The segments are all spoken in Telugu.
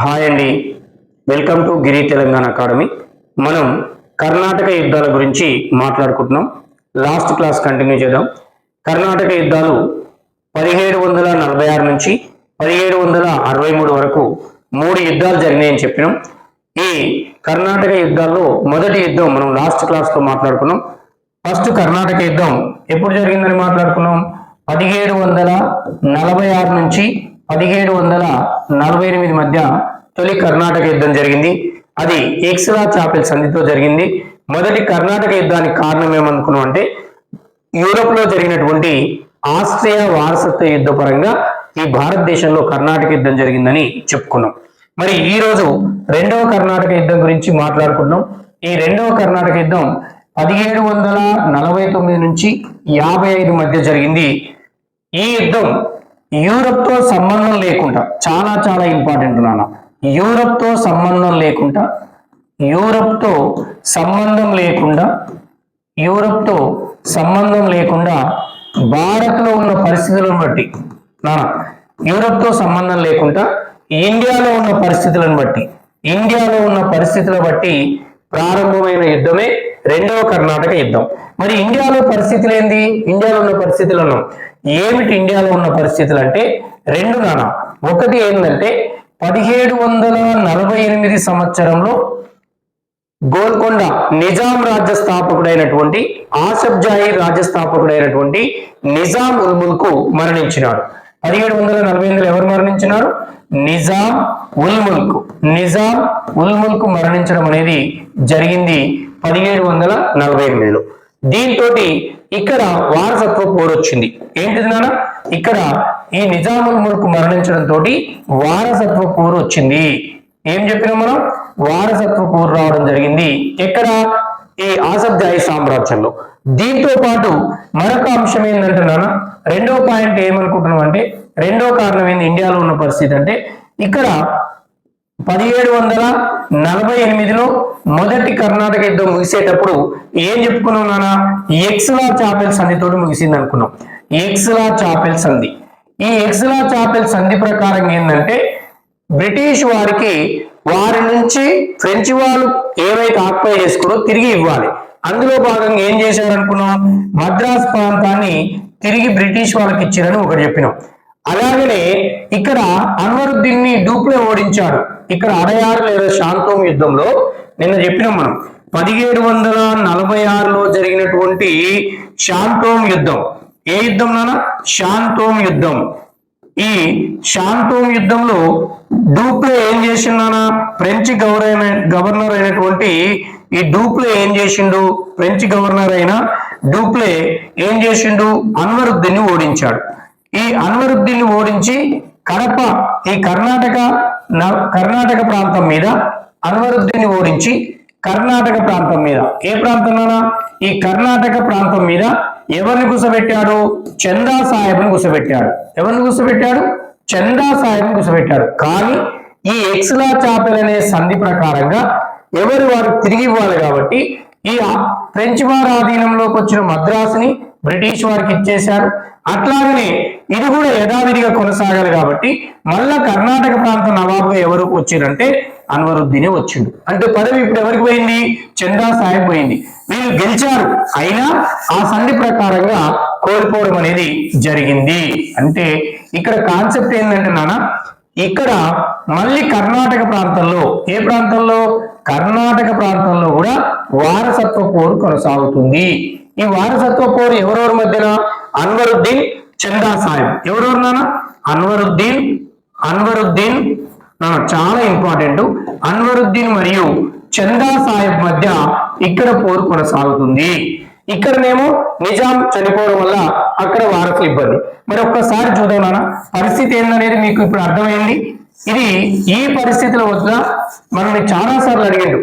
హాయ్ అండి, welcome to Giri Telangana academy. మనం కర్ణాటక యుద్ధాల గురించి మాట్లాడుకుంటున్నాం. లాస్ట్ క్లాస్ కంటిన్యూ చేద్దాం. కర్ణాటక యుద్ధాలు 1746 నుంచి 1763 వరకు 3 యుద్ధాలు జరిగినాయని చెప్పినాం. ఈ కర్ణాటక యుద్ధాల్లో మొదటి యుద్ధం మనం లాస్ట్ క్లాస్లో మాట్లాడుకున్నాం. ఫస్ట్ కర్ణాటక యుద్ధం ఎప్పుడు జరిగిందని మాట్లాడుకున్నాం. 1746 నుంచి 1748 మధ్య తొలి కర్ణాటక యుద్ధం జరిగింది. అది ఎక్స్లా చాపెల్ సంధితో జరిగింది. మొదటి కర్ణాటక యుద్ధానికి కారణం ఏమనుకున్నాం అంటే యూరోప్ లో జరిగినటువంటి ఆస్ట్రియా వారసత్వ యుద్ధ పరంగా ఈ భారతదేశంలో కర్ణాటక యుద్ధం జరిగిందని చెప్పుకున్నాం. మరి ఈ రోజు రెండవ కర్ణాటక యుద్ధం గురించి మాట్లాడుకున్నాం. ఈ రెండవ కర్ణాటక యుద్ధం 1749 నుంచి 55 మధ్య జరిగింది. ఈ యుద్ధం యూరప్ తో సంబంధం లేకుండా చాలా చాలా ఇంపార్టెంట్ నాన్న. యూరప్ తో సంబంధం లేకుండా భారత్ లో ఉన్న పరిస్థితులను బట్టి నాన్న, యూరప్ తో సంబంధం లేకుండా ఇండియాలో ఉన్న పరిస్థితుల బట్టి ప్రారంభమైన యుద్ధమే రెండవ కర్ణాటక యుద్ధం. మరి ఇండియాలో పరిస్థితులు ఏంది? ఇండియాలో ఉన్న పరిస్థితులను ఏమిటి? ఇండియాలో ఉన్న పరిస్థితులు అంటే రెండు నాన్న. ఒకటి ఏంటంటే 1748 సంవత్సరంలో గోల్కొండ నిజాం రాజ్య స్థాపకుడైనటువంటి ఆసఫ్ జాహీ రాజ్య స్థాపకుడైనటువంటి నిజాం ఉల్ ముల్క్ మరణించినాడు. 1748 ఎవరు మరణించినారు? నిజాం ఉల్ ముల్క్ మరణించడం అనేది జరిగింది 1748లో. దీంతో ఇక్కడ వారసత్వ పోరు వచ్చింది. ఏంటిది నాన్న? ఇక్కడ ఈ నిజాం ఉల్ ముల్క్ మరణించడంతో వారసత్వ పోరు వచ్చింది. ఏం చెప్పినాం మనం? వారసత్వ పోరు రావడం జరిగింది. ఎక్కడ? ఈ ఆసఫ్ జాహీ సామ్రాజ్యంలో. దీంతో పాటు మరొక అంశం ఏంటంటే నాన్న, రెండో పాయింట్ ఏమనుకుంటున్నాం అంటే, రెండో కారణం ఏంది ఇండియాలో ఉన్న పరిస్థితి అంటే, ఇక్కడ 1748లో మొదటి కర్ణాటక యుద్ధం ముగిసేటప్పుడు ఏం చెప్పుకున్నాం నాన్న? ఎక్స్లా చాపెల్ సంధితో ముగిసింది అనుకున్నాం. ఎక్స్లా చాపెల్ సంధి. ఈ ఎక్స్లా చాపెల్ సంధి ప్రకారం ఏంటంటే బ్రిటిష్ వారికి వారి నుంచి ఫ్రెంచ్ వాళ్ళు ఏవైతే ఆక్యుపై చేసుకున్నారో తిరిగి ఇవ్వాలి. అందులో భాగంగా ఏం చేశారు అనుకున్నాం? మద్రాస్ ప్రాంతాన్ని తిరిగి బ్రిటిష్ వాళ్ళకి ఇచ్చారని ఒకటి చెప్పినాం. అలాగనే ఇక్కడ అన్వరుద్దీన్ ని డూప్లే ఓడించాడు. ఇక్కడ 66 లేదా శాంతోమ్ యుద్ధంలో నిన్న చెప్పినాం మనం. 1746లో జరిగినటువంటి శాంతోమ్ యుద్ధం. ఏ యుద్ధం నాన్న? శాంతోమ్ యుద్ధం. ఈ శాంతోమ్ యుద్ధంలో డూప్లే ఏం చేసిండు? ఫ్రెంచ్ గవర్నర్ అయినటువంటి ఈ డూప్లే ఏం చేసిండు? ఫ్రెంచ్ గవర్నర్ అయిన డూప్లే ఏం చేసిండు? అన్వరుద్దీన్ ని ఓడించాడు. ఈ అన్వరుద్దీన్ ని ఓడించి కడప, ఈ కర్ణాటక ప్రాంతం మీద అన్వరుద్దీన్ ని ఓడించి కర్ణాటక ప్రాంతం మీద, ఏ ప్రాంతంలోనా? ఈ కర్ణాటక ప్రాంతం మీద ఎవరిని కూసబెట్టాడు? చందా సాహెబ్ని కూసబెట్టాడు. ఎవరిని కూసబెట్టాడు? చందా సాహెబ్ని కూసబెట్టాడు. కానీ ఈ ఎక్స్లా చాపెల్ అనే సంధి ప్రకారంగా ఎవరు వారు తిరిగి ఇవ్వాలి కాబట్టి ఈ ఫ్రెంచ్ వారి ఆధీనంలోకి వచ్చిన మద్రాసుని బ్రిటిష్ వారికి ఇచ్చేశారు. అట్లాగనే ఇది కూడా యథావిధిగా కొనసాగాలి కాబట్టి మళ్ళా కర్ణాటక ప్రాంత నవాబుగా ఎవరు వచ్చిందంటే అన్వరుద్దీనే వచ్చిండు. అంటే పదవి ఇప్పుడు ఎవరికి పోయింది? చందా సాహెబ్ పోయింది. వీళ్ళు గెలిచారు, అయినా ఆ సంధి ప్రకారంగా కోల్పోవడం అనేది జరిగింది. అంటే ఇక్కడ కాన్సెప్ట్ ఏంటంటే నాన్న, ఇక్కడ మళ్ళీ కర్ణాటక ప్రాంతంలో, ఏ ప్రాంతంలో? కర్ణాటక ప్రాంతంలో కూడా వారసత్వ పోరు కొనసాగుతుంది. ఈ వారసత్వ పోరు ఎవరెవరి మధ్యన? అన్వరుద్దీన్, చందా సాహెబ్. ఎవరెవరు నాన్న? అన్వరుద్దీన్ చాలా ఇంపార్టెంట్. అన్వరుద్దీన్ మరియు చందా సాహెబ్ మధ్య ఇక్కడ పోరు కొనసాగుతుంది. ఇక్కడనేమో నిజాం చనిపోవడం వల్ల అక్కడ వారసులు ఇబ్బంది. మరి ఒక్కసారి చూద్దాం నాన్న, పరిస్థితి ఏందనేది మీకు ఇప్పుడు అర్థమైంది. ఇది ఈ పరిస్థితుల వద్ద మనల్ని చాలా సార్లు అడిగిండు.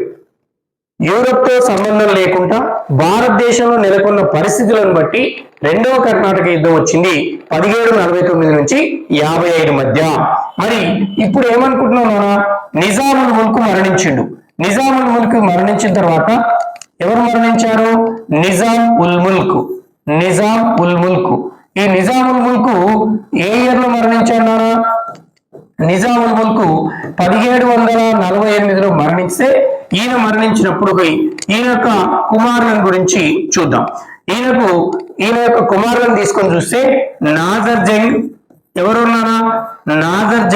యూరప్ తో సంబంధం లేకుండా భారతదేశంలో నెలకొన్న పరిస్థితులను బట్టి రెండవ కర్ణాటక యుద్ధం వచ్చింది 1749 నుంచి 55 మధ్య. మరి ఇప్పుడు ఏమనుకుంటున్నాం? నిజాం ఉల్ ముల్క్ మరణించిండు. నిజాం ఉల్ ముల్క్ మరణించిన తర్వాత ఎవరు మరణించారు? నిజాం ఉల్ ముల్క్. ఈ నిజాం ఉల్ ముల్క్ ఏ ఇయర్ లో మరణించాడు? నిజాముల్ ముల్క్ 1748లో మరణిస్తే ఈయన మరణించినప్పుడు ఈయన యొక్క కుమారులను గురించి చూద్దాం. ఈయన యొక్క కుమారులను తీసుకొని చూస్తే నాజర్ జంగ్, ఎవరున్నారా? నాజర్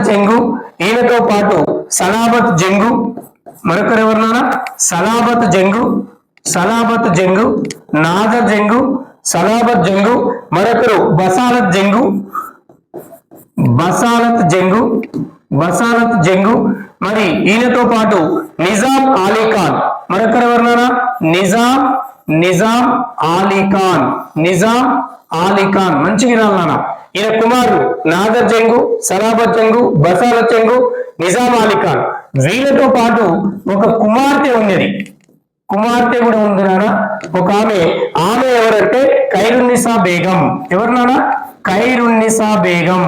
జంగు, ఈయనతో పాటు సలాబత్ జంగు, మరొకరు ఎవరున్నారా? సలాబత్ జంగు, నాజర్ జంగు, సలాబత్ జంగు, మరొకరు బసాలత్ జంగు, మరి ఈయనతో పాటు నిజాం అలీ ఖాన్, మరొకరు ఎవరున్నారా? నిజాం అలీ ఖాన్, మంచి వినాలన్నా. ఈయన కుమారుడు నాజర్ జంగు, సలాబత్ జంగు, బసాలత్ జంగు, నిజాం అలీ ఖాన్. వీళ్ళతో పాటు ఒక కుమార్తె ఉన్నది, కుమార్తె కూడా ఉంది నాన్న. ఒక ఆమె ఎవరంటే ఖైరున్నిసా బేగం. ఎవరు నాన్న? ఖైరున్నిసా బేగం.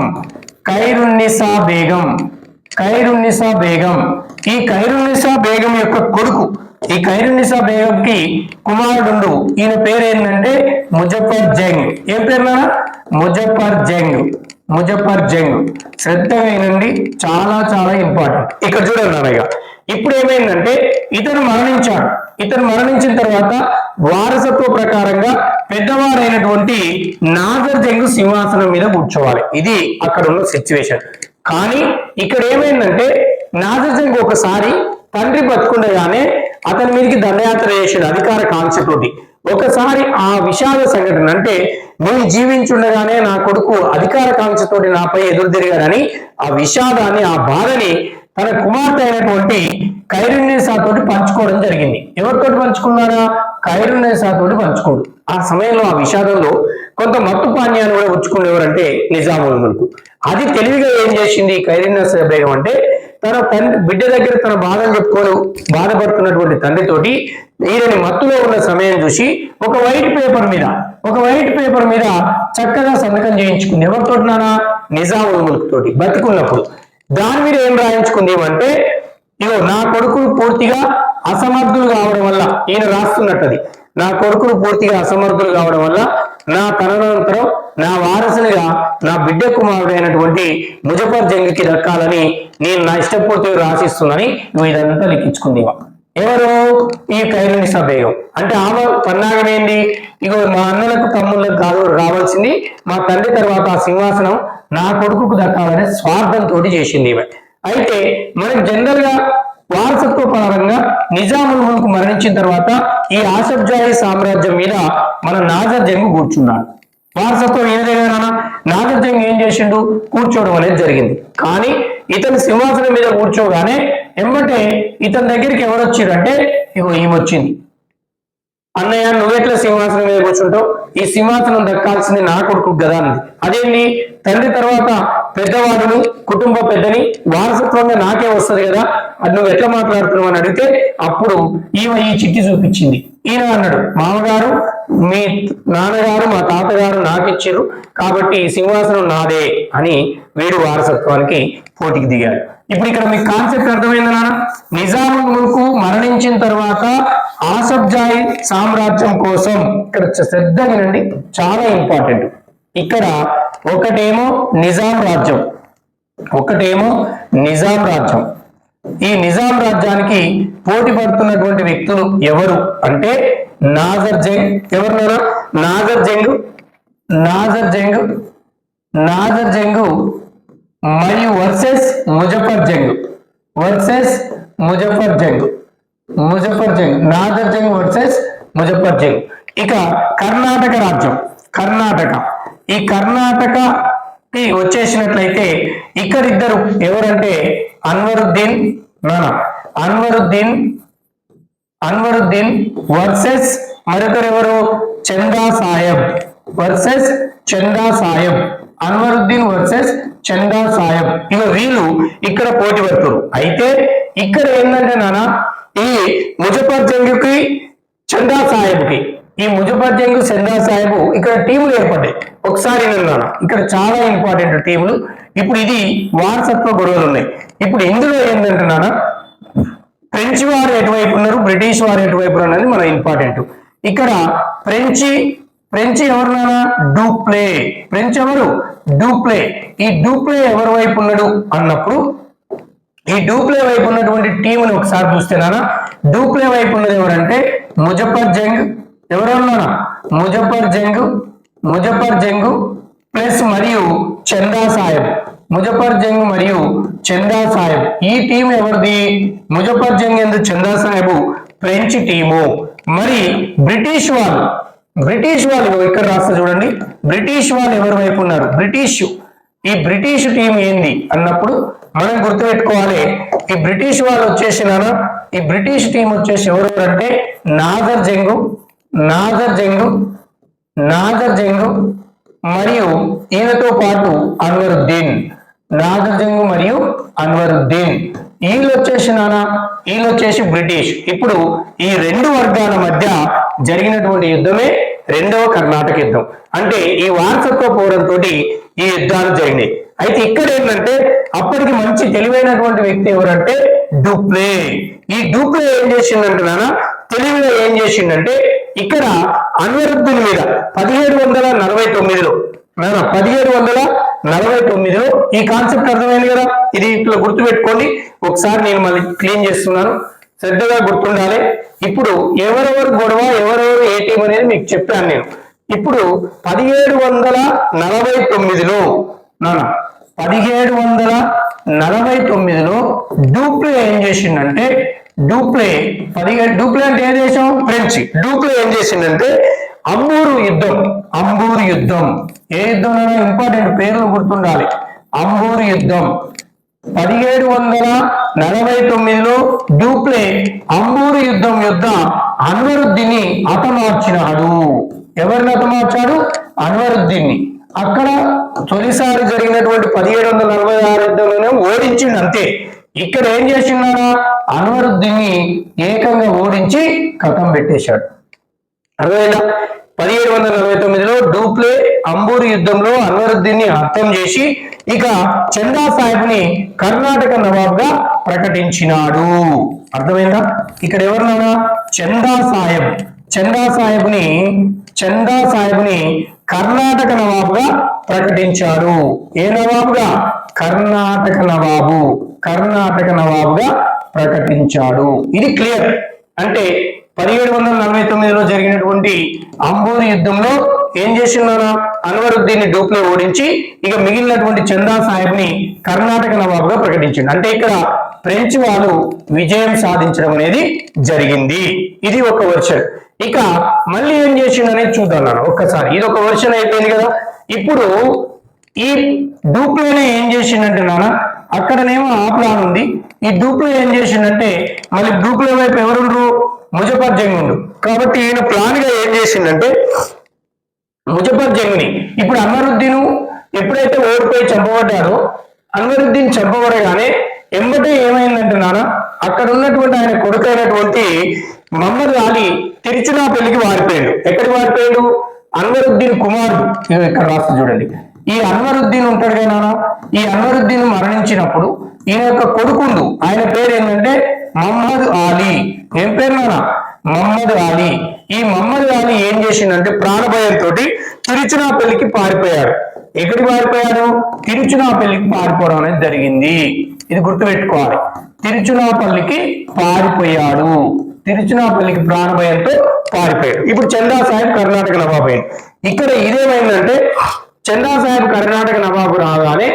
ఈ ఖైరున్నిసా బేగం యొక్క కొడుకు, ఈ ఖైరున్నిసా బేగంకి కుమారుడు. ఈయన పేరు ఏంటంటే ముజఫర్ జంగ్. ఏం పేరు నాన్న? ముజఫర్ జంగ్. శ్రద్ధగా వినండి, చాలా చాలా ఇంపార్టెంట్. ఇక్కడ చూడండి నాన్నయ్య, ఇప్పుడు ఏమైందంటే ఇతను మరణించిన తర్వాత వారసత్వ ప్రకారంగా పెద్దవారైనటువంటి నాజర్ జంగ్ సింహాసనం మీద కూర్చోవాలి. ఇది అక్కడ ఉన్న సిచ్యువేషన్. కానీ ఇక్కడ ఏమైందంటే నాజర్ జంగ్ ఒకసారి తండ్రి బతుకుండగానే అతని మీదకి దండయాత్ర చేసాడు అధికార కాంక్ష తోటి. ఒకసారి ఆ విషాద సంఘటన, అంటే నేను జీవించుండగానే నా కొడుకు అధికార కాంక్షతోటి నాపై ఎదురు తిరిగాడని ఆ విషాదాన్ని, ఆ బాధని తన కుమార్తె అయినటువంటి ఖైరున్నీసా తోటి పంచుకోవడం జరిగింది. ఎవరితోటి పంచుకున్నారా? ఖైరున్నీసా తోటి పంచుకోడు. ఆ సమయంలో ఆ విషాదంలో కొంత మత్తు పానీయాన్ని కూడా ఉంచుకునేవారంటే నిజాముల్ ముల్క్. అది తెలివిగా ఏం చేసింది ఖైరున్నీసా బేగం అంటే, తన బిడ్డ దగ్గర తన బాధను చెప్పుకొని బాధపడుతున్నటువంటి తండ్రితోటి ఈయనని మత్తులో ఉన్న సమయం చూసి ఒక వైట్ పేపర్ మీద చక్కగా సంతకం చేయించుకుంది. ఎవరితోటి నానా? నిజాముల్ ముల్క్ తోటి బతికున్నప్పుడు. దాని మీద ఏం రాయించుకుంది అంటే, ఇగో నా కొడుకులు పూర్తిగా అసమర్థులు కావడం వల్ల, ఈయన రాస్తున్నట్టది, నా కొడుకులు పూర్తిగా అసమర్థులు కావడం వల్ల నా తదనంతరం నా వారసునిగా నా బిడ్డ కుమారుడు అయినటువంటి ముజఫర్ జంగ్కి దక్కాలని నేను నా ఇష్టపూర్తిగా రాసిస్తుందని నువ్వు ఇదంతా లిఖించుకుంది. ఎవరు? ఈ ఖైరున్నీసా బేగం. అంటే ఆమె పన్నాగం ఏంది? ఇగో మా అన్నలకు తమ్ముళ్ళకు కాదు రావాల్సింది, మా తండ్రి తర్వాత ఆ సింహాసనం నా కొడుకుకు దక్కాలనే స్వార్థంతో చేసింది ఈమె. అయితే మనకి జనరల్ గా వారసత్వ పరంగా నిజాముల్ ముల్క్ మరణించిన తర్వాత ఈ ఆసఫ్జాహీ సామ్రాజ్యం మీద మన నాజర్ జంగ్ కూర్చున్నాడు. వారసత్వం ఏదైనా నాజర్ జంగ్ ఏం చేసిండు? కూర్చోవడం అనేది జరిగింది. కానీ ఇతను సింహాసనం మీద కూర్చోగానే ఎమ్మటే ఇతని దగ్గరికి ఎవరు వచ్చిరంటే, ఇగో ఈమె వచ్చింది. అన్నయ్య, నువ్వెట్లా సింహాసనం మీద కూర్చుంటావు? ఈ సింహాసనం దక్కాల్సింది నా కొడుకు కదా అంది. అదేంటి? తండ్రి తర్వాత పెద్దవాడిని, కుటుంబ పెద్దని, వారసత్వంగా నాకే వస్తుంది కదా, అది నువ్వు ఎట్లా మాట్లాడుతున్నావు అని అడిగితే అప్పుడు ఈమె ఈ చిట్టి చూపించింది. ఈయన అన్నాడు, మామగారు, మీ నాన్నగారు, మా తాతగారు నాకు ఇచ్చారు కాబట్టి ఈ సింహాసనం నాదే అని వీడు వారసత్వానికి పోటీకి దిగాడు. ఇప్పుడు ఇక్కడ మీకు కాన్సెప్ట్ అర్థమైందా నాన్న? నిజాముల్ ముల్క్ మరణించిన తర్వాత ఆసఫ్జాహీ సామ్రాజ్యం కోసం, ఇక్కడ శ్రద్ధగా వినండి, చాలా ఇంపార్టెంట్. ఇక్కడ ఒకటేమో నిజాం రాజ్యం. ఈ నిజాం రాజ్యానికి పోటీ పడుతున్నటువంటి వ్యక్తులు ఎవరు అంటే నాజర్ జంగ్. ఎవరున్నారా? నాజర్ జంగ్ మరియు వర్సెస్ ముజఫర్ జంగ్. నాజర్ జంగ్ వర్సెస్ ముజఫర్ జంగ్. ఇక కర్ణాటక రాజ్యం, ఈ కర్ణాటకకి వచ్చేసినట్లయితే ఇక్కడ ఇద్దరు ఎవరంటే అన్వరుద్దీన్ వర్సెస్ మరొకరు ఎవరు? చందా సాహెబ్. అన్వరుద్దీన్ వర్సెస్ చందా సాహెబ్. ఇక వీళ్ళు ఇక్కడ పోటీ పడుతున్నారు. అయితే ఇక్కడ ఏంటంటే నాన్న, ఈ ముజఫర్ జంగ్కి చందా సాహెబ్కి, ఈ ముజఫర్ జంగ్ చందా సాహెబ్ ఇక్కడ టీములు ఏర్పడ్డాయి. ఒకసారి నాన్న, ఇక్కడ చాలా ఇంపార్టెంట్ టీములు. ఇప్పుడు ఇది వారసత్వ గొడవలు ఉన్నాయి. ఇప్పుడు ఇందులో ఏంటంటే నాన్న, ఫ్రెంచ్ వారు ఎటువైపు ఉన్నారు, బ్రిటిష్ వారు ఎటువైపు ఉన్నారు అనేది మన ఇంపార్టెంట్. ఇక్కడ ఫ్రెంచ్ ఎవరున్నానా డూప్లే. ఫ్రెంచ్ ఎవరు డూప్లే. ఈ డూప్లే ఎవరి వైపు ఉన్నాడు అన్నప్పుడు ఈ డూప్లే వైపు ఉన్నటువంటి టీంని ఒకసారి చూస్తేనా డూప్లే వైపు ఉన్నది ఎవరంటే ముజఫర్ జంగ్. ఎవరన్నారా ముజఫర్ జంగ్ ప్లస్ మరియు చందా సాహెబ్. ముజఫర్ జంగ్ మరియు చందా సాహెబ్. ఈ టీం ఎవరిది ముజఫర్ జంగ్ అండ్ చందా సాహెబ్ ఫ్రెంచ్ టీము. మరి బ్రిటిష్ వాళ్ళు ఇక్కడ రాస్తా చూడండి. బ్రిటిష్ వాళ్ళు ఎవరి వైపు ఉన్నారు ఈ బ్రిటిష్ టీం ఏంది అన్నప్పుడు మనం గుర్తుపెట్టుకోవాలి. ఈ బ్రిటిష్ వాళ్ళు వచ్చేసినారా ఈ బ్రిటిష్ టీం వచ్చేసి ఎవరు అంటే నాజర్ జంగ్ మరియు ఈయనతో పాటు అన్వరుద్దీన్. వీళ్ళు వచ్చేసి బ్రిటిష్. ఇప్పుడు ఈ రెండు వర్గాల మధ్య జరిగినటువంటి యుద్ధమే రెండవ కర్ణాటక యుద్ధం. అంటే ఈ వారసత్వ పోరంతో ఈ యుద్ధాలు జరిగినాయి. అయితే ఇక్కడ ఏంటంటే అప్పటికి మంచి తెలివైనటువంటి వ్యక్తి ఎవరంటే డూప్లే. ఈ డూప్లే ఏం చేసిందంటే తెలివిగా ఏం చేసిందంటే ఇక్కడ అన్వరుద్దీన్ మీద 1749లో ఈ కాన్సెప్ట్ అర్థమైంది కదా. ఇది ఇట్లా గుర్తుపెట్టుకోండి. ఒకసారి నేను మళ్ళీ క్లీన్ చేస్తున్నాను, శ్రద్ధగా గుర్తుండాలి. ఇప్పుడు ఎవరెవరు గొడవ ఎవరెవరు ఏ టీం అనేది మీకు చెప్పాను నేను. ఇప్పుడు 1749లో డూప్లే ఏం చేసిందంటే డూప్లే అంటే ఏ దేశం ఫ్రెంచ్. డూప్లే ఏం చేసిందంటే అంబూరు యుద్ధం. ఏ యుద్ధం ఇంపార్టెంట్ పేర్లు గుర్తుండాలి. అంబూరు యుద్ధం 1749లో డూప్లే అంబూరు యుద్ధం యుద్ధ అన్వరుద్దీన్ని హతమార్చినాడు. ఎవరిని హతమార్చాడు అన్వరుద్దీన్ని. అక్కడ తొలిసారి జరిగినటువంటి 1746 యుద్ధంలోనే ఓడించిండు అంతే. ఇక్కడ ఏం చేసిండా అన్వరుద్దీన్ని ఏకంగా ఓడించి కథం పెట్టేశాడు. అర్థమైందా? 1749లో డూప్లే అంబూరు యుద్ధంలో అన్వరుద్దీన్ని హతం చేసి ఇక చందా సాహెబ్ని కర్ణాటక నవాబ్గా ప్రకటించినాడు. అర్థమైందా? ఇక్కడ ఎవరున్నారా చందా సాహెబ్ని కర్ణాటక నవాబ్గా ప్రకటించాడు. ఏ నవాబ్గా? కర్ణాటక నవాబుగా ప్రకటించాడు. ఇది క్లియర్. అంటే 1749లో జరిగినటువంటి అంబూరు యుద్ధంలో ఏం చేసిందా అన్వరుద్దీన్ని డూప్లే ఓడించి ఇక మిగిలినటువంటి చందా సాహెబ్ని కర్ణాటక నవాబ్గా ప్రకటించింది. అంటే ఇక్కడ ఫ్రెంచ్ వాళ్ళు విజయం సాధించడం అనేది జరిగింది. ఇది ఒక వర్షన్. ఇక మళ్ళీ ఏం చేసిండనేది చూద్దాం ఒక్కసారి. ఇది ఒక వర్షన్ అయిపోయింది కదా. ఇప్పుడు ఈ డూప్లేనే ఏం చేసిండంటే అక్కడనేమో ఆ ప్లాన్ ఉంది. ఈ డూప్లే ఏం చేసిండంటే మళ్ళీ డూప్లే వైపు ఎవరుండ్రు ముజఫర్ జంగ్ ఉండు. కాబట్టి ఈయన ప్లాన్ గా ఏం చేసిండంటే ముజఫర్ జంగ్ని ఇప్పుడు అన్వరుద్దీన్ ఎప్పుడైతే ఓడిపోయి చంపబడ్డాడో అన్వరుద్దీన్ చంపబడగానే ఎంబటే ఏమైందంటే అక్కడ ఉన్నటువంటి ఆయన కొడుకైనటువంటి మహమ్మద్ అలీ తిరుచునాపల్లికి వారిపోయాడు. ఎక్కడికి వారిపోయాడు? అన్వరుద్దీన్ కుమారుడు. ఇక్కడ రాస్తా చూడండి. ఈ అన్వరుద్దీన్ ఉంటాడు కదా ఈ అన్వరుద్దీన్ మరణించినప్పుడు ఈయన యొక్క కొడుకుండు. ఆయన పేరు ఏంటంటే మహమ్మద్ అలీ. ఏం పేరు మహమ్మద్ అలీ. ఈ మహమ్మద్ అలీ ఏం చేసిండంటే ప్రాణభయంతో తిరుచునాపల్లికి పారిపోయాడు. ఎక్కడికి పారిపోయాడు? తిరుచునాపల్లికి పారిపోవడం అనేది జరిగింది. ఇది గుర్తుపెట్టుకోవాలి. తిరుచునాపల్లికి పారిపోయాడు. తిరుచునాపల్లికి ప్రాణభయంతో పారిపోయాడు. ఇప్పుడు చందా సాహెబ్ కర్ణాటక నవాబు అయింది. ఇక్కడ ఇదేమైందంటే చందా సాహెబ్ కర్ణాటక నవాబు రాగానే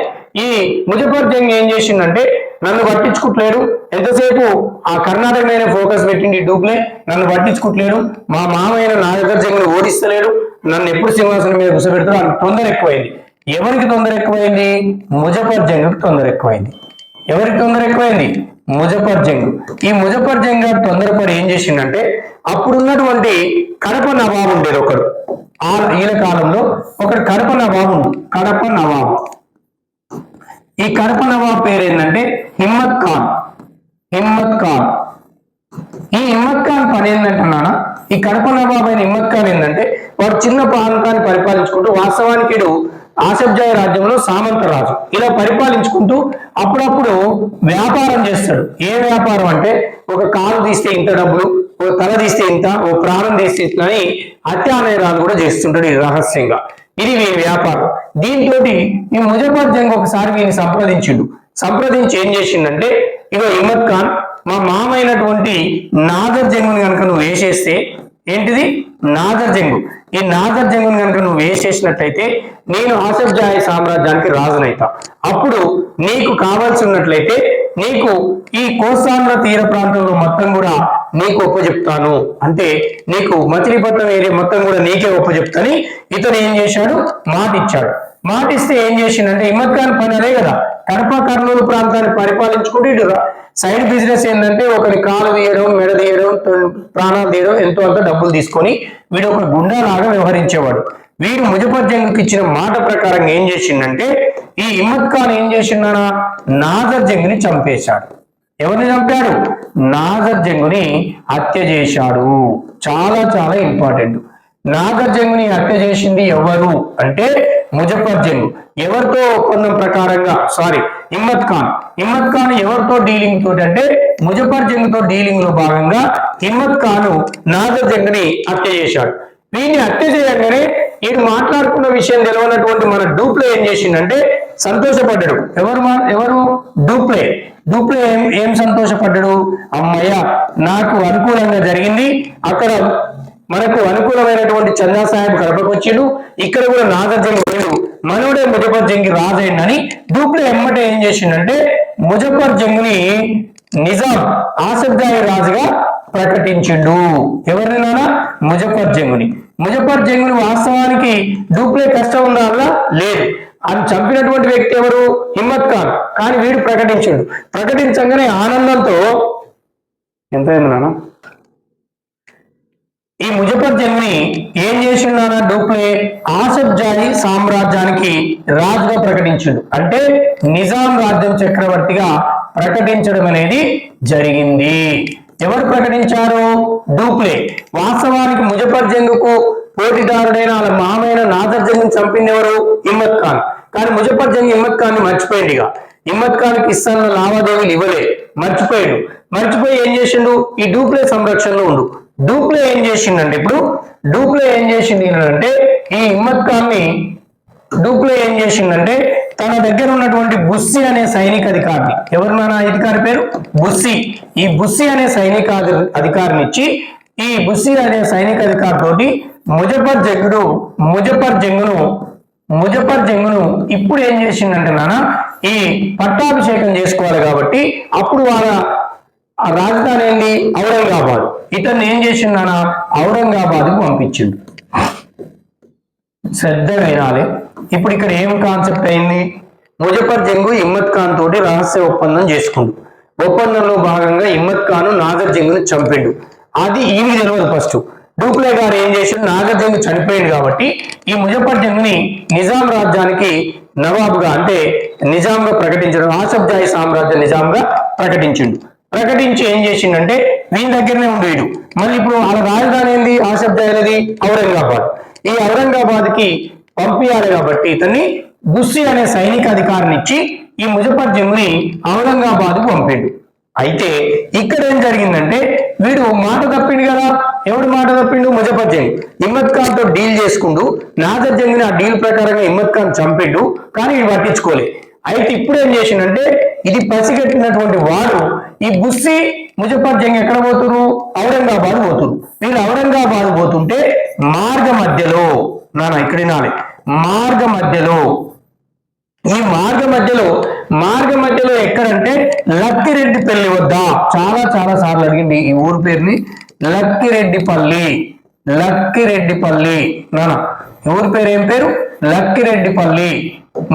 ఈ ముజఫర్ జంగ్ ఏం చేసిందంటే నన్ను పట్టించుకుంటలేరు, ఎంతసేపు ఆ కర్ణాటక మీద ఫోకస్ పెట్టింది డూప్లే, నన్ను పట్టించుకుంటలేరు, మా మామైన నాగర్ జంగ్ను ఓడిస్తలేడు, నన్ను ఎప్పుడు సింహాసనం మీద కూర్చోబెడతారు అని తొందర ఎక్కువైంది. ఎవరికి తొందర ఎక్కువైంది? ముజఫర్ జంగ్కి తొందర ఎక్కువైంది. ఎవరికి తొందర ఎక్కువైంది? ముజఫర్ జంగ్. ఈ ముజఫర్ జంగ్ గారు తొందరపడి ఏం చేసిండంటే అప్పుడున్నటువంటి కడప నవాబు ఉండేది ఒకడు. ఈయన కాలంలో ఒకడు కడప నవాబు. ఈ కడప నవాబు పేరు ఏంటంటే హిమ్మత్ ఖాన్. ఈ హిమ్మత్ ఖాన్ పని ఏంటంటే ఈ కడప నవాబు అయిన హిమ్మత్ ఖాన్ ఏంటంటే వాడు చిన్న ప్రాంతాన్ని పరిపాలించుకుంటూ, వాస్తవానికి ఆసబ్జాయి రాజ్యంలో సామంత రాజు, ఇలా పరిపాలించుకుంటూ అప్పుడప్పుడు వ్యాపారం చేస్తాడు. ఏ వ్యాపారం అంటే ఒక కాలు తీస్తే ఇంత డబ్బులు, ఓ తల తీస్తే ఇంత, ఓ ప్రాణం తీస్తే ఇంత అని హత్యా నేరాలు కూడా చేస్తుంటాడు ఈ రహస్యంగా. ఇది వీరి వ్యాపారం. దీంతో ఈ ముజఫర్ జంగ్ ఒకసారి వీరిని సంప్రదించి ఏం చేసిందంటే, ఇగో హిమ్మత్ ఖాన్, మా మామ అయినటువంటి నాదర్ జంగుని కనుక నువ్వు వేసేస్తే, ఏంటిది నాదర్ జంగు, ఈ నాదర్ జంగుని కనుక నువ్వు వేసేసినట్లయితే నేను ఆసఫ్ జాహీ సామ్రాజ్యానికి రాజునైతా. అప్పుడు నీకు కావాల్సి ఉన్నట్లయితే నీకు ఈ కోస్తాంధ్ర తీర ప్రాంతంలో మొత్తం కూడా నీకు ఒప్పచెప్తాను, అంటే నీకు మచిలీపట్నం ఏరియా మొత్తం కూడా నీకే ఒప్పచెప్తాని ఇతను ఏం చేశాడు, మాట ఇచ్చాడు. మాట ఇస్తే ఏం చేసిండంటే, హిమ్మత్ ఖాన్ పని అదే కదా, కడప కర్నూలు ప్రాంతాన్ని పరిపాలించుకుంటూ ఇటు సైడ్ బిజినెస్ ఏంటంటే ఒకరి కాలు తీయడం, మెడ తీయడం, ప్రాణాలు తీయడం, ఎంతో అంత డబ్బులు తీసుకొని వీడు ఒక గుండాలాగా వ్యవహరించేవాడు. వీడు ముజఫర్ జంగ్కి ఇచ్చిన మాట ప్రకారం ఏం చేసిండంటే, ఈ హిమ్మత్ ఖాన్ ఏం చేసిండనా, నాదర్ జంగ్ని చంపేశాడు. ఎవరిని చంపాడు, నాదర్ జంగుని హత్య చేశాడు. చాలా చాలా ఇంపార్టెంట్. నాదర్ జంగుని హత్య చేసింది ఎవరు అంటే ముజఫర్ జంగ్. ఎవరితో ఒప్పందం ప్రకారంగా, హిమ్మత్ ఖాన్ ఎవరితో డీలింగ్ తోటి అంటే ముజఫర్ జంగ్ తో డీలింగ్ లో భాగంగా హిమ్మత్ ఖాన్ నాదర్ జంగ్ ని హత్య చేశాడు. వీడిని హత్య చేయగానే వీడు మాట్లాడుకున్న విషయం తెలియనటువంటి మన డూప్లే ఏం చేసిందంటే సంతోషపడ్డాడు. ఎవరు డూప్లే ఏం సంతోషపడ్డాడు, అమ్మయ్య నాకు అనుకూలంగా జరిగింది, అక్కడ మనకు అనుకూలమైనటువంటి చందా సాహెబ్ కడపకు వచ్చిండు, ఇక్కడ కూడా నాదర్ జంగ్ పోయిండు, మనోడే ముజఫర్ జంగ్ రాజైందని డూప్లే ఎమ్మటే ఏం చేసిండంటే ముజఫర్ జంగ్ని నిజాం ఆసఫ్ జాహీ రాజుగా ప్రకటించిండు. ఎవరినైనా ముజఫర్ జంగ్ని వాస్తవానికి డూప్లే కష్టం ఉందా అలా లేదు, అని చంపినటువంటి వ్యక్తి ఎవరు, హిమ్మత్ ఖాన్. కానీ వీడు ప్రకటించగానే ఆనందంతో ఎంత అయింది నాన్న, ఈ ముజఫర్ జంగ్ని ఏం చేసిండు డూప్లే, ఆసఫ్ జాహీ సామ్రాజ్యానికి రాజుగా ప్రకటించిండు. అంటే నిజాం రాజ్యం చక్రవర్తిగా ప్రకటించడం అనేది జరిగింది. ఎవరు ప్రకటించారు, డూప్లే. వాస్తవానికి ముజఫర్ జంగ్కు పోటీదారుడైన వాళ్ళ మామైన నాదర్ జంగ్ చంపింది ఎవరు, హిమ్మత్ ఖాన్. కానీ ముజఫర్ జంగ్ హిమ్మత్ ఖాన్ ని మర్చిపోయింది. హిమ్మత్ ఖాన్ కి ఇస్తాన్న లావాదేవీలు ఇవ్వలే, మర్చిపోయి ఏం చేసిండు, ఈ డూప్లే సంరక్షణలో ఉండు. డూప్లే ఏం చేసిండంటే ఈ హిమ్మత్ ఖాన్ ని డూప్లే ఏం చేసిండంటే తన దగ్గర ఉన్నటువంటి బుస్సీ అనే సైనిక అధికారిని, ఎవరు నాన్న అధికారి పేరు బుస్సీ, ఈ బుస్సీ అనే సైనిక అధికారిని ఇచ్చి, ఈ బుస్సీ అనే సైనిక అధికారితోటి ముజఫర్ జంగ్ను ఇప్పుడు ఏం చేసిందంటే నాన్న ఈ పట్టాభిషేకం చేసుకోవాలి కాబట్టి అప్పుడు వాళ్ళ రాజధాని ఏంది, ఔరంగాబాద్. ఇతన్ని ఏం చేసిందనా ఔరంగాబాద్కు పంపించిండు. శ్రద్ధ వినాలి. ఇప్పుడు ఇక్కడ ఏం కాన్సెప్ట్ అయింది, ముజఫర్ జంగ్ హిమ్మత్ ఖాన్ తోటి రహస్య ఒప్పందం చేసుకుండు. ఒప్పందంలో భాగంగా హిమ్మత్ ఖాన్ నాదర్ జంగ్ని చంపిండు. అది ఈమె తెలియదు. ఫస్ట్ డూప్లే గారు ఏం చేసిండు, నాదర్ జంగ్ చనిపోయింది కాబట్టి ఈ ముజఫర్ జంగ్ని నిజాం రాజ్యానికి నవాబుగా అంటే నిజాంగా ప్రకటించడం, ఆసఫ్ జాహీ సామ్రాజ్య నిజాంగా ప్రకటించి ఏం చేసిండంటే వీని దగ్గరనే ఉండేడు. మళ్ళీ ఇప్పుడు వాళ్ళ రాజధాని ఏంది, ఆసఫ్ జాహీ అనేది ఔరంగాబాద్. ఈ ఔరంగాబాద్ కి పంపించాలి కాబట్టి ఇతన్ని బుస్సీ అనే సైనిక అధికారిని ఇచ్చి ఈ ముజఫర్ జంగ్ని ఔరంగాబాద్కు పంపిండు. అయితే ఇక్కడ ఏం జరిగిందంటే వీడు మాట తప్పిండు కదా. ఎవడు మాట తప్పిండు, ముజఫర్ జంగ్. హిమ్మత్ ఖాన్ తో డీల్ చేసుకుంటూ నాదర్ జంగ్ని ఆ డీల్ ప్రకారంగా హిమ్మత్ ఖాన్ చంపిండు, కానీ ఇది పట్టించుకోలే. అయితే ఇప్పుడు ఏం చేసిండంటే ఇది పసిగట్టినటువంటి వాడు ఈ బుస్సీ ముజఫర్ జంగ్ ఎక్కడ పోతురు, ఔరంగాబాద్ పోతురు. వీళ్ళు ఔరంగాబాద్ పోతుంటే మార్గ మధ్యలో ఇక్కడ వినాలి, మార్గ మధ్యలో ఎక్కడంటే లక్కిరెడ్డిపల్లి వద్ద, చాలా సార్లు అడిగింది ఈ ఊరు పేరుని, లక్కిరెడ్డిపల్లి ఊరి పేరు ఏం పేరు, లక్కిరెడ్డిపల్లి.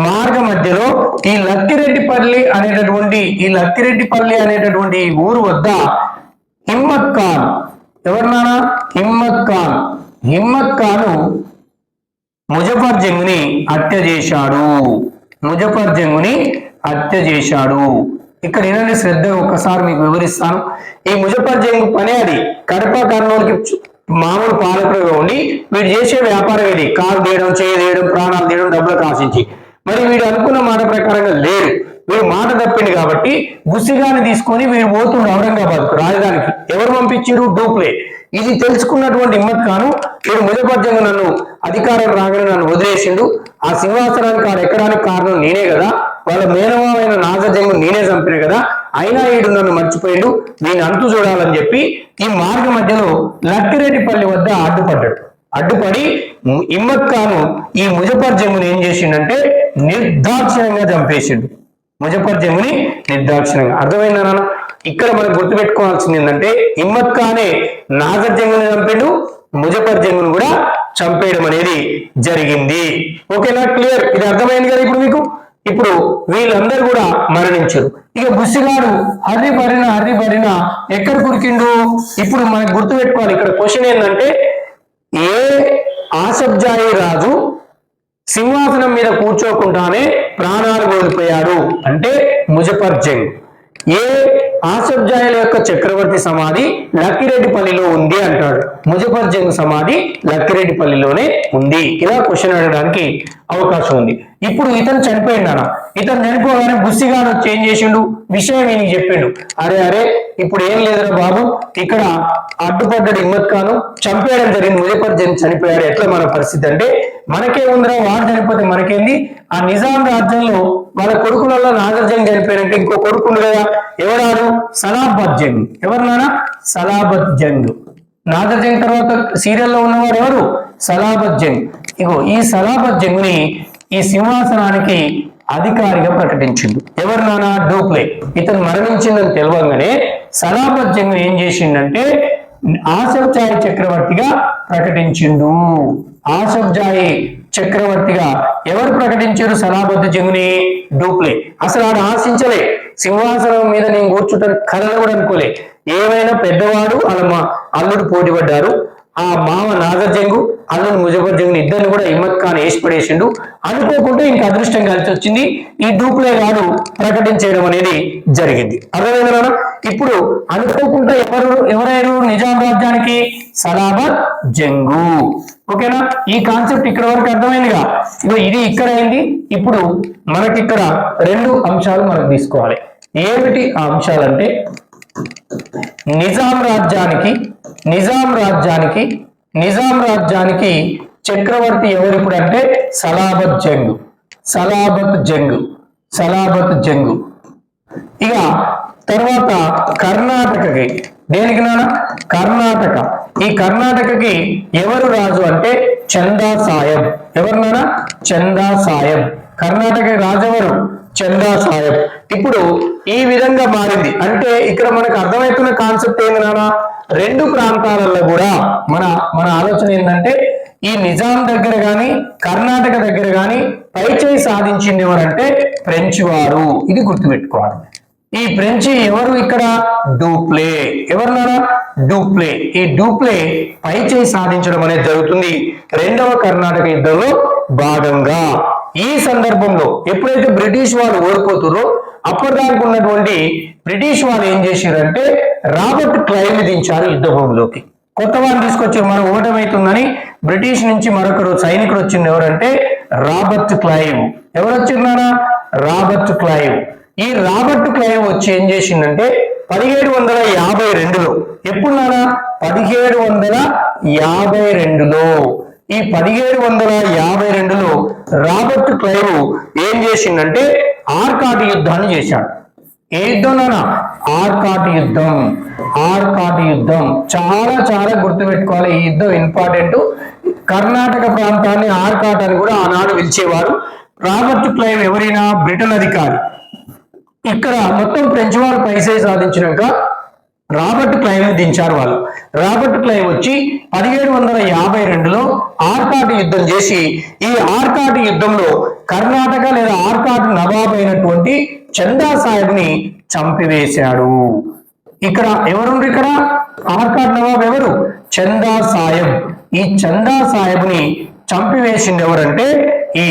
మార్గ మధ్యలో ఈ లక్కిరెడ్డిపల్లి అనేటటువంటి ఊరు వద్ద హిమ్మత్ ఖాన్, ఎవరు హిమ్మత్ ఖాన్ ముజఫర్ జంగ్ని హత్య చేశాడు. ఇక్కడ ఏనండి శ్రద్ధ ఒక్కసారి మీకు వివరిస్తాను. ఈ ముజఫర్ జంగ్ పనే అది కడప కర్నూలుకి మామూలు పాలకులుగా ఉండి వీడు చేసే వ్యాపారం ఇది, కాలు తీయడం, చేయి తీయడం, ప్రాణాలు తీయడం, డబ్బులకు ఆశించి. మరి వీడు అనుకున్న మాట ప్రకారంగా లేరు. వీడు మాట తప్పిండు కాబట్టి గుసిగాని తీసుకొని వీడు పోతుండు ఔరంగాబాద్ రాజధానికి. ఎవరు పంపించారు? డూప్లే. ఇది తెలుసుకున్నటువంటి హిమ్మత్ ఖాను వీడు ముజఫర్జంగ్ నన్ను అధికారం రాగానే నన్ను వదిలేసిండు, ఆ సింహాసనానికి ఆడ ఎక్కడానికి కారణం నేనే కదా, వాళ్ళ మేనమావైన నాజర్జంగ్ నేనే చంపిన కదా, అయినా వీడు నన్ను మర్చిపోయిండు, నేను అంతు చూడాలని చెప్పి ఈ మార్గ మధ్యలో లక్కిరెడ్డిపల్లి వద్ద అడ్డుపడి హిమ్మత్ ఖాను ఈ ముజఫర్జంగ్ని ఏం చేసిండంటే నిర్దాక్షిణ్యంగా చంపేసిండు. ముజఫర్జంగ్ని నిర్దాక్షిణ్యంగా. అర్థమైందా నాన్న? ఇక్కడ మనం గుర్తుపెట్టుకోవాల్సింది ఏంటంటే హిమ్మత్ ఖానే నాజర్జంగ్ని చంపిండు, ముజఫర్జంగ్ను కూడా చంపేయడం అనేది జరిగింది. ఓకేనా? క్లియర్? ఇది అర్థమైంది కదా ఇప్పుడు మీకు? ఇప్పుడు వీళ్ళందరూ కూడా మరణించారు. ఇక బుస్సిగాడు హర్రి భరిన ఎక్కడ కురికిండు? ఇప్పుడు మనకు గుర్తుపెట్టుకోవాలి. ఇక్కడ క్వశ్చన్ ఏంటంటే ఏ ఆసబ్జాయి రాజు సింహాసనం మీద కూర్చోకుండానే ప్రాణాలు కోల్పోయాడు అంటే ముజఫర్జంగ్. ఏ ఆసబ్జాయిల యొక్క చక్రవర్తి సమాధి లక్కిరెడ్డిపల్లిలో ఉంది అంటాడు. ముజఫర్జంగ్ సమాధి లక్కిరెడ్డిపల్లిలోనే ఉంది. ఇలా క్వశ్చన్ అడగడానికి అవకాశం ఉంది. ఇప్పుడు ఇతను చనిపోయిండు అన్న. ఇతను చనిపోగానే బుస్సిగాడు వచ్చి ఏం చేసిండు? విషయం ఈయనకి చెప్పిండు. అరే ఇప్పుడు ఏం లేదురా బాబు, ఇక్కడ అడ్డుపడ్డాడు హిమ్మత్ ఖాను, చంపేయడం జరిగింది, ముజఫర్జంగ్ చనిపోయాడు, ఎట్లా మన పరిస్థితి అంటే మనకే ఉందిరా, వాడు చనిపోతే మనకేంది, ఆ నిజాం రాజ్యంలో వాళ్ళ కొడుకులలో నాజర్జంగ్ చనిపోయారంటే ఇంకో కొడుకుండు కదా, ఎవరాడు? సలాబత్ జంగ్. ఎవరున్నారా? సలాబత్ జంగ్. నాజర్జంగ్ తర్వాత సీరియల్లో ఉన్నవాడు ఎవరు? సలాబత్ జంగ్. ఇగో ఈ సలాబత్ జంగ్ని ఈ సింహాసనానికి అధికారిగా ప్రకటించిండు. ఎవరు నానా? డూప్లే. ఇతను మరణించిందని తెలియగానే సలాబత్ జంగ్ ఏం చేసిండంటే ఆసబ్జాయి చక్రవర్తిగా ప్రకటించిండు. ఆసబ్జాయి చక్రవర్తిగా ఎవరు ప్రకటించారు? సలాబత్ జంగ్ని. డూప్లే. అసలు ఆడ ఆశించలే, సింహాసనం మీద నేను కూర్చుంటాను కథలు కూడా అనుకోలే. ఏమైనా పెద్దవాడు అలా అల్లుడు పోటీ పడ్డారు, ఆ మామ నాజర్జంగ్ అల్లుడు ముజఫర్జంగ్ ఇద్దరిని కూడా హిమ్మత్ ఖాన్ వేసి పడేసిండు. అనుకోకుండా ఇంకా అదృష్టం కలిసి వచ్చింది, ఈ డూప్లే గాడు ప్రకటించడం అనేది జరిగింది. అర్థమైందా? ఇప్పుడు అనుకోకుండా ఎవరైనా నిజాం రాజ్యానికి? సలాబత్ జంగు. ఓకేనా? ఈ కాన్సెప్ట్ ఇక్కడ వరకు అర్థమైందిగా. ఇది ఇక్కడ అయింది. ఇప్పుడు మనకి ఇక్కడ రెండు అంశాలు మనం తీసుకోవాలి. ఏమిటి ఆ అంశాలంటే నిజాం రాజ్యానికి చక్రవర్తి ఎవరు ఇప్పుడు అంటే సలాబత్ జంగ్. ఇక తర్వాత కర్ణాటకకి, దేనికి నాన్న? కర్ణాటక. ఈ కర్ణాటకకి ఎవరు రాజు అంటే చందా సాహెబ్. ఎవరు నాన్న? చందా సాహెబ్. కర్ణాటక రాజెవరు? చందా సాహెబ్. ఇప్పుడు ఈ విధంగా మారింది అంటే ఇక్కడ మనకు అర్థమవుతున్న కాన్సెప్ట్ ఏంది నాన్న? రెండు ప్రాంతాలలో కూడా మన ఆలోచన ఏంటంటే ఈ నిజాం దగ్గర గాని కర్ణాటక దగ్గర గాని పైచేయి సాధించింది ఎవరంటే ఫ్రెంచ్ వారు. ఇది గుర్తుపెట్టుకోవాలి. ఈ ఫ్రెంచి ఎవరు? ఇక్కడ డూప్లే. ఎవరున్నారా? డూప్లే. ఈ డూప్లే పైచేయి సాధించడం అనేది జరుగుతుంది రెండవ కర్ణాటక యుద్ధంలో భాగంగా. ఈ సందర్భంలో ఎప్పుడైతే బ్రిటిష్ వాళ్ళు ఓడిపోతారో అప్పటిదానికి ఉన్నటువంటి బ్రిటిష్ వాళ్ళు ఏం చేశారంటే రాబర్ట్ క్లైవ్ దించారు యుద్ధ భూమిలోకి. కొత్త వాళ్ళు తీసుకొచ్చి మనం ఓటమైతుందని బ్రిటిష్ నుంచి మరొకరు సైనికుడు వచ్చింది. ఎవరంటే రాబర్ట్ క్లైవ్. ఎవరు వచ్చిన్నారా? Robert Clive. ఈ రాబర్ట్ క్లైవ్ వచ్చి ఏం చేసిందంటే 1752లో, ఎప్పుడు నానా? 1752లో. ఈ 1752లో రాబర్ట్ క్లైవ్ ఏం చేసిందంటే ఆర్కాట్ యుద్ధాన్ని చేశాడు. ఏ యుద్ధం నానా? ఆర్కాట్ యుద్ధం. చాలా గుర్తుపెట్టుకోవాలి. ఈ యుద్ధం ఇంపార్టెంట్. కర్ణాటక ప్రాంతాన్ని ఆర్కాట్ అని కూడా ఆనాడు పిలిచేవారు. రాబర్ట్ క్లైవ్ ఎవరైనా బ్రిటన్ అధికారి. ఇక్కడ మొత్తం ఫ్రెంచ్ వాళ్ళు పైచేయి సాధించినాక రాబర్ట్ క్లైవ్ దించారు వాళ్ళు. రాబర్ట్ క్లైవ్ వచ్చి 1752లో ఆర్కాట్ యుద్ధం చేసి ఈ ఆర్కాట్ యుద్ధంలో కర్ణాటక లేదా ఆర్కాట్ నవాబ్ అయినటువంటి చందా సాహెబ్ని చంపివేశాడు. ఇక్కడ ఎవరుండ్రు? ఇక్కడ ఆర్కాట్ నవాబ్ ఎవరు? చందా సాహెబ్. ఈ చందా సాహెబ్ని చంపివేసింది ఎవరంటే ఈ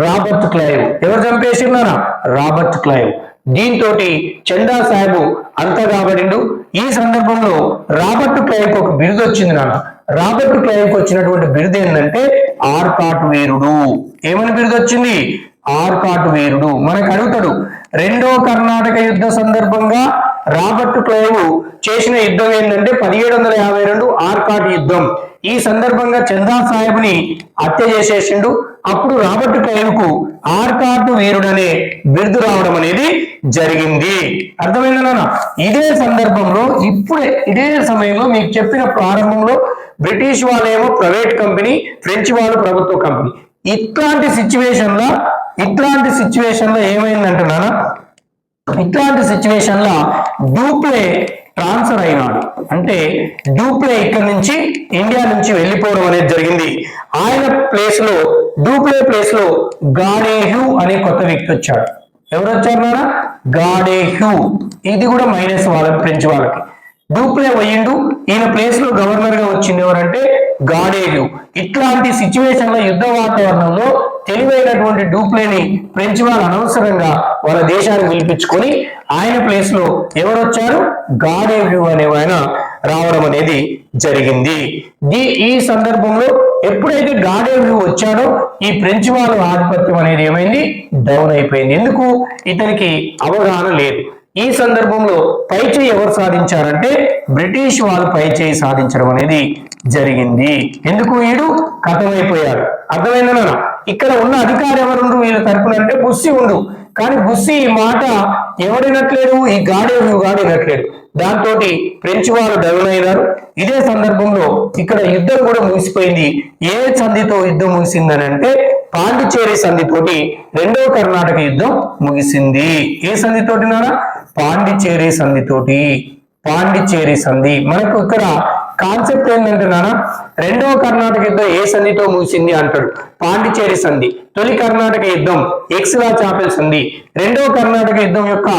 రాబర్ట్ క్లైవ్. ఎవరు చంపేసినారా? Robert Clive. దీంతో చందా సాహెబ్ అంతా కాబడిండు. ఈ సందర్భంలో రాబర్ట్ క్లైవ్ ఒక బిరుదు వచ్చింది నాన్న. రాబర్ట్ క్లైవ్ వచ్చినటువంటి బిరుదు ఏంటంటే ఆర్కాట్ వీరుడు. ఏమని బిరుదు వచ్చింది? ఆర్కాట్ వీరుడు. మనకు అడుగుతాడు రెండో కర్ణాటక యుద్ధ సందర్భంగా రాబర్ట్ క్లైవ్ చేసిన యుద్ధం ఏంటంటే 1752 ఆర్కాట్ యుద్ధం. ఈ సందర్భంగా చందా సాహెబ్ ని హత్య చేసేసిండు. అప్పుడు రాబర్ట్ క్లైవ్ కు ఆర్కాట్ వీరుడనే బిరుదు రావడం అనేది జరిగింది. అర్థమైందా నాన్న? ఇదే సందర్భంలో ఇదే సమయంలో మీకు చెప్పిన ప్రారంభంలో బ్రిటిష్ వాళ్ళేమో ప్రైవేట్ కంపెనీ, ఫ్రెంచ్ వాళ్ళు ప్రభుత్వ కంపెనీ. ఇట్లాంటి సిచ్యువేషన్ లో ఏమైందంటే నాన్న, ఇట్లాంటి సిచ్యువేషన్ లో డూప్లే ట్రాన్స్ఫర్ అయినాడు. అంటే డూప్లే ఇక్కడ నుంచి ఇండియా నుంచి వెళ్ళిపోవడం అనేది జరిగింది. ఆయన డూప్లే ప్లేస్ లో గాడేహ్యూ అనే కొత్త వ్యక్తి వచ్చాడు. ఎవరు వచ్చారు నాన్న? గాడేహ్యూ. ఇది కూడా మైనస్ వాళ్ళకి, ఫ్రెంచ్ వాళ్ళకి. డూప్లే పోయిండు. ఈయన ప్లేస్ లో గవర్నర్ గా వచ్చింది ఎవరంటే గాడేహ్యూ. ఇట్లాంటి సిచ్యువేషన్ లో యుద్ధ వాతావరణంలో తెలివైనటువంటి డూప్లేని ఫ్రెంచ్ వాళ్ళు అనవసరంగా వాళ్ళ దేశాన్ని పిలిపించుకొని ఆయన ప్లేస్ లో ఎవరు వచ్చారు? గాడేహ్యూ అనే ఆయన రావడం అనేది జరిగింది. ఈ సందర్భంలో ఎప్పుడైతే గాడేహ్యూ వచ్చాడో ఈ ఫ్రెంచ్ వాళ్ళ ఆధిపత్యం అనేది ఏమైంది? డౌన్ అయిపోయింది. ఎందుకు? ఇతనికి అవగాహన లేదు. ఈ సందర్భంలో పైచేయి ఎవరు సాధించారంటే బ్రిటిష్ వాళ్ళు పైచేయి సాధించడం అనేది జరిగింది. ఎందుకు? వీడు కథమైపోయాడు. అర్థమైందా? ఇక్కడ ఉన్న అధికారి ఎవరుండు వీళ్ళ తరపున అంటే బుస్సీ ఉండు. కానీ బుస్సీ ఈ మాట ఎవరినట్లేడు? ఈ గాడేహ్యూ వినట్లేడు. దాంతో ఫ్రెంచ్ వాళ్ళు డౌన్ అయినారు. ఇదే సందర్భంలో ఇక్కడ యుద్ధం కూడా ముగిసిపోయింది. ఏ సంధితో యుద్ధం ముగిసిందని అంటే పాండిచేరి సంధితోటి రెండవ కర్ణాటక యుద్ధం ముగిసింది. ఏ సంధితోటి నారా? పాండిచేరి సంధితోటి. పాండిచేరి సంధి. మనకు ఇక్కడ కాన్సెప్ట్ ఏంటంటే నాన్న, రెండవ కర్ణాటక యుద్ధం ఏ సంధితో ముగిసింది అంటాడు? పాండిచేరి సంధి. తొలి కర్ణాటక యుద్ధం ఎక్స్లా చాపెల్ సంధి. రెండవ కర్ణాటక యుద్ధం యొక్క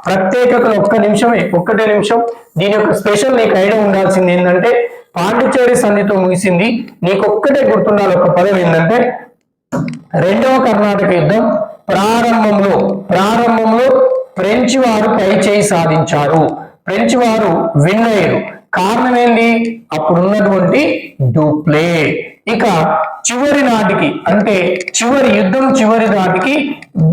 ప్రత్యేకతలు ఒక్కటే నిమిషం. దీని యొక్క స్పెషల్ నీకు ఐడియా ఉండాల్సింది ఏంటంటే పాండిచేరి సంధితో ముగిసింది. నీకు ఒక్కటే గుర్తుండాలి ఒక పదం ఏంటంటే రెండవ కర్ణాటక యుద్ధం ప్రారంభంలో ఫ్రెంచ్ వారు పైచేయి సాధించారు. ఫ్రెంచ్ వారు విన్ అయ్యారు. కారణం ఏంటి? అప్పుడున్నటువంటి డూప్లే. ఇక చివరి నాటికి అంటే యుద్ధం చివరి నాటికి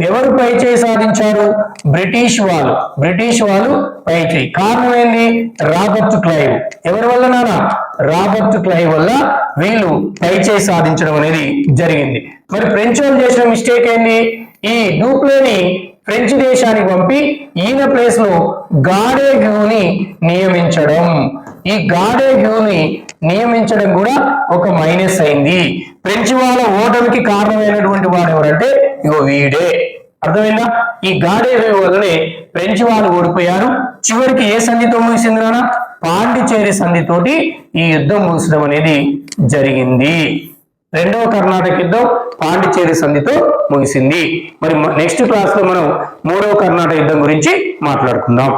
ఎవరు పైచేయి సాధించారు? బ్రిటిష్ వాళ్ళు పైచేయి. కారణం ఏంటి? Robert Clive. ఎవరి వల్ల నాన్న? రాబర్ట్ క్లైవ్ వల్ల వీళ్ళు పైచేయి సాధించడం అనేది జరిగింది. మరి ఫ్రెంచ్ వాళ్ళు చేసిన మిస్టేక్ ఏంటి? ఈ డూప్లేని ఫ్రెంచ్ దేశానికి పంపి ఈయన ప్లేస్ లో గాడేహ్యూని నియమించడం. ఈ గాడేహ్యూని నియమించడం కూడా ఒక మైనస్ అయింది. ఫ్రెంచ్ వాళ్ళ ఓటమికి కారణమైనటువంటి వాడు ఎవరంటే ఇగో వీడే. అర్థమైందా? ఈ గాడేహ్యూ వల్లనే ఫ్రెంచ్ వాళ్ళు ఓడిపోయారు. చివరికి ఏ సంధితో ముగిసింది నాన్న? పాండిచేరి సంధితోటి ఈ యుద్ధం ముగిసడం అనేది జరిగింది. రెండవ కర్ణాటక యుద్ధం పాండిచేరి సంధితో ముగిసింది. మరి నెక్స్ట్ క్లాస్ లో మనం మూడవ కర్ణాటక యుద్ధం గురించి మాట్లాడుకుందాం.